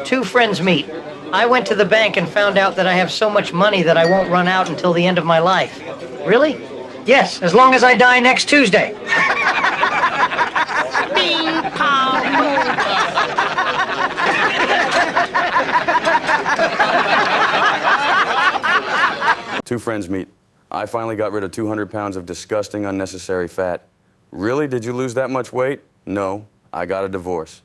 Two friends meet. I went to the bank and found out that I have so much money that I won't run out until the end of my life. Really? Yes, as long as I die next Tuesday. Bing, pong, Two friends meet. I finally got rid of 200 pounds of disgusting, unnecessary fat. Really? Did you lose that much weight? No, I got a divorce.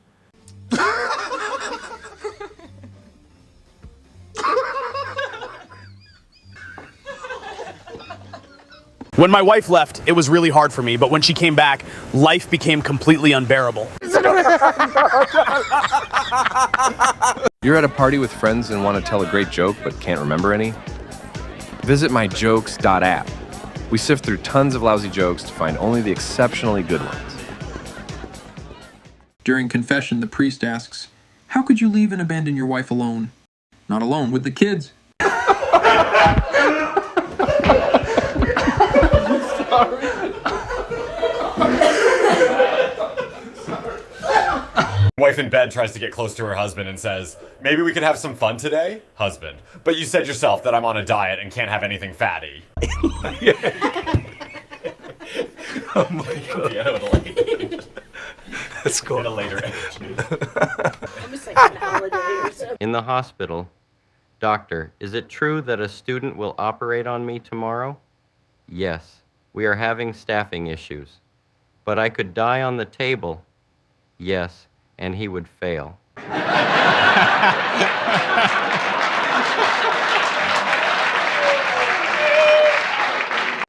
When my wife left, it was really hard for me, but when she came back, life became completely unbearable. You're at a party with friends and want to tell a great joke but can't remember any? Visit myjokes.app. We sift through tons of lousy jokes to find only the exceptionally good ones. During confession, the priest asks, "How could you leave and abandon your wife alone? Not alone, with the kids." Wife in bed tries to get close to her husband and says, "Maybe we could have some fun today, husband. But you said yourself that I'm on a diet and can't have anything fatty." Oh my God. Yeah, at a later age. Let's go. At a later age. In the hospital, doctor, is it true that a student will operate on me tomorrow? Yes, we are having staffing issues. But I could die on the table. Yes, and he would fail.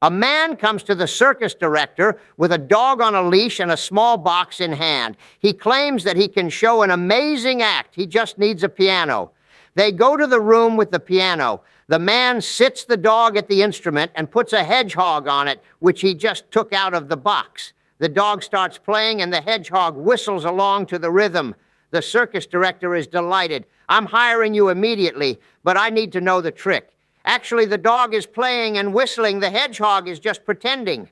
A man comes to the circus director with a dog on a leash and a small box in hand. He claims that he can show an amazing act. He just needs a piano. They go to the room with the piano. The man sits the dog at the instrument and puts a hedgehog on it, which he just took out of the box. The dog starts playing and the hedgehog whistles along to the rhythm. The circus director is delighted. "I'm hiring you immediately, but I need to know the trick. Actually, the dog is playing and whistling. The hedgehog is just pretending."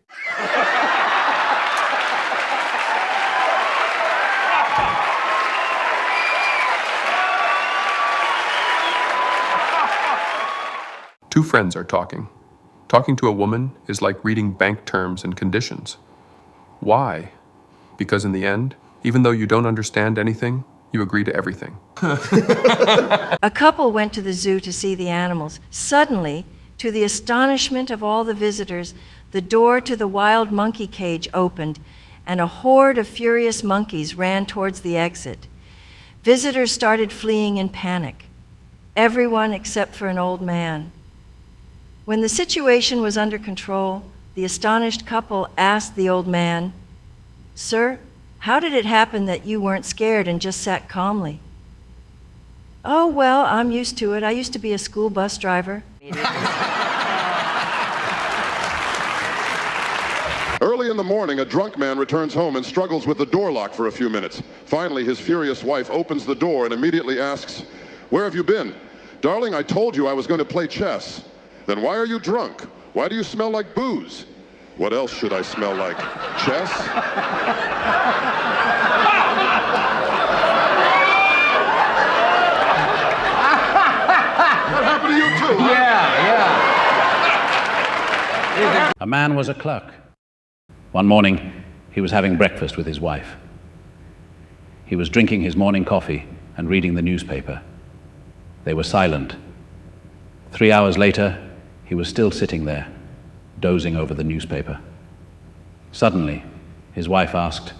Two friends are talking. Talking to a woman is like reading bank terms and conditions. Why? Because in the end, even though you don't understand anything, you agree to everything. A couple went to the zoo to see the animals. Suddenly, to the astonishment of all the visitors, the door to the wild monkey cage opened, and a horde of furious monkeys ran towards the exit. Visitors started fleeing in panic, everyone except for an old man. When the situation was under control, the astonished couple asked the old man, "Sir, how did it happen that you weren't scared and just sat calmly?" "Oh, well, I'm used to it. I used to be a school bus driver." Early in the morning, a drunk man returns home and struggles with the door lock for a few minutes. Finally, his furious wife opens the door and immediately asks, "Where have you been?" "Darling, I told you I was going to play chess." "Then why are you drunk? Why do you smell like booze?" "What else should I smell like? Chess?" That happened to you too, huh? Yeah. A man was a clerk. One morning, he was having breakfast with his wife. He was drinking his morning coffee and reading the newspaper. They were silent. 3 hours later, he was still sitting there, dozing over the newspaper. Suddenly, his wife asked,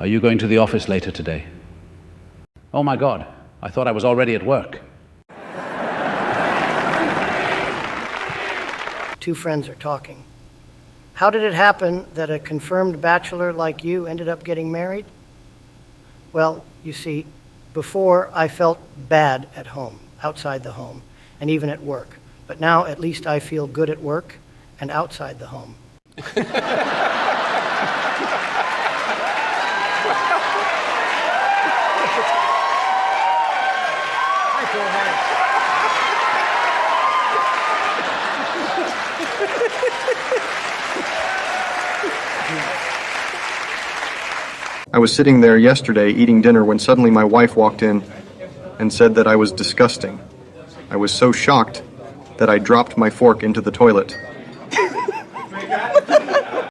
"Are you going to the office later today?" "Oh my God, I thought I was already at work." Two friends are talking. How did it happen that a confirmed bachelor like you ended up getting married? Well, you see, before I felt bad at home, outside the home, and even at work. But now at least I feel good at work and outside the home. I was sitting there yesterday eating dinner when suddenly my wife walked in and said that I was disgusting. I was so shocked that I dropped my fork into the toilet.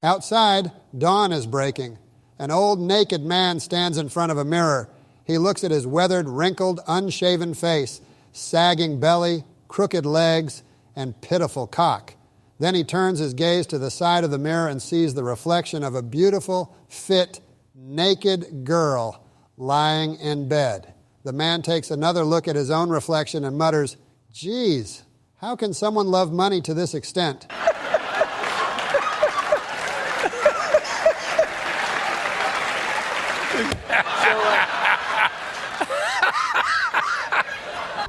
Outside, dawn is breaking. An old naked man stands in front of a mirror. He looks at his weathered, wrinkled, unshaven face, sagging belly, crooked legs, and pitiful cock. Then he turns his gaze to the side of the mirror and sees the reflection of a beautiful, fit, naked girl lying in bed. The man takes another look at his own reflection and mutters, "Geez, how can someone love money to this extent?"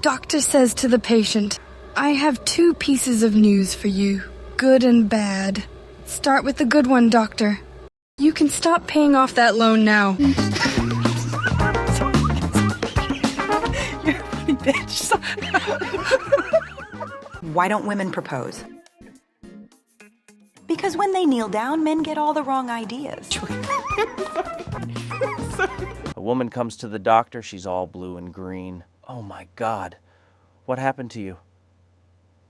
Doctor says to the patient, "I have 2 pieces of news for you, good and bad. Start with the good one, doctor. You can stop paying off that loan now." You're a funny bitch. Why don't women propose? Because when they kneel down, men get all the wrong ideas. A woman comes to the doctor, she's all blue and green. "Oh my God, what happened to you?"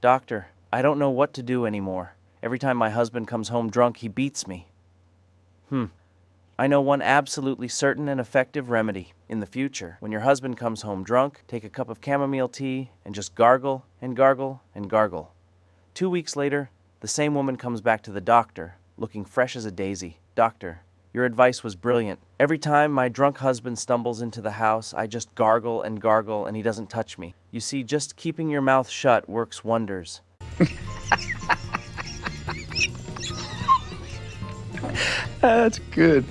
"Doctor, I don't know what to do anymore. Every time my husband comes home drunk, he beats me." I know one absolutely certain and effective remedy. In the future, when your husband comes home drunk, take a cup of chamomile tea and just gargle and gargle and gargle. 2 weeks later, the same woman comes back to the doctor, looking fresh as a daisy. "Doctor, your advice was brilliant. Every time my drunk husband stumbles into the house, I just gargle and gargle and he doesn't touch me. You see, just keeping your mouth shut works wonders." That's good.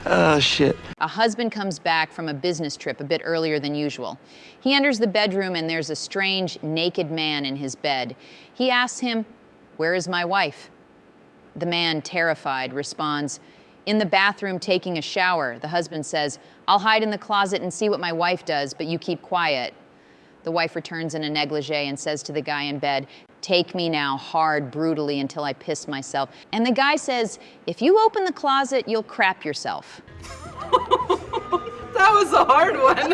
Oh, shit. A husband comes back from a business trip a bit earlier than usual. He enters the bedroom and there's a strange, naked man in his bed. He asks him, "Where is my wife?" The man, terrified, responds, "In the bathroom taking a shower." The husband says, "I'll hide in the closet and see what my wife does, but you keep quiet." The wife returns in a negligee and says to the guy in bed, "Take me now, hard, brutally, until I piss myself." And the guy says, "If you open the closet, you'll crap yourself." That was a hard one.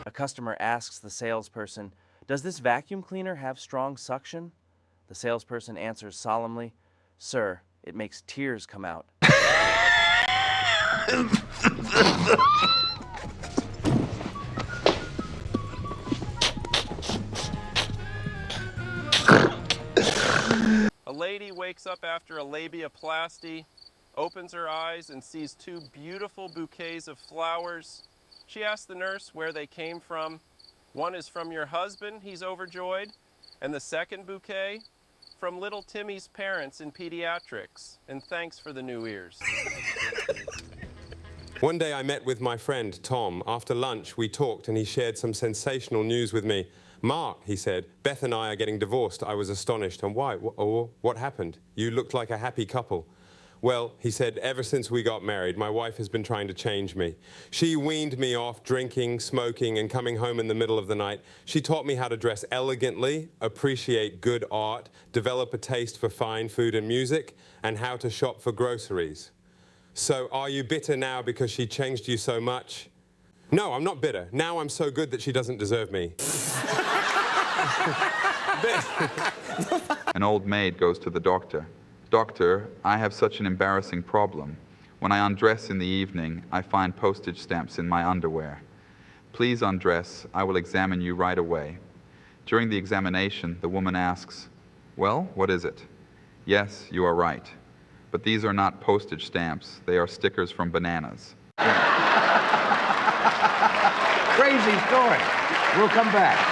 A customer asks the salesperson, "Does this vacuum cleaner have strong suction?" The salesperson answers solemnly, "Sir, it makes tears come out." A lady wakes up after a labiaplasty, opens her eyes and sees 2 beautiful bouquets of flowers. She asks the nurse where they came from. "One is from your husband," he's overjoyed, "and the second bouquet from little Timmy's parents in pediatrics, and thanks for the new ears." One day I met with my friend Tom. After lunch we talked and he shared some sensational news with me. "Mark," he said, "Beth and I are getting divorced." I was astonished. "And why? What happened? You looked like a happy couple." "Well," he said, "ever since we got married, my wife has been trying to change me. She weaned me off drinking, smoking, and coming home in the middle of the night. She taught me how to dress elegantly, appreciate good art, develop a taste for fine food and music, and how to shop for groceries. So are you bitter now because she changed you so much?" "No, I'm not bitter. Now I'm so good that she doesn't deserve me." An old maid goes to the doctor. "Doctor, I have such an embarrassing problem. When I undress in the evening, I find postage stamps in my underwear. Please undress. I will examine you right away." During the examination, the woman asks, "Well, what is it?" "Yes, you are right. But these are not postage stamps. They are stickers from bananas." Crazy story. We'll come back.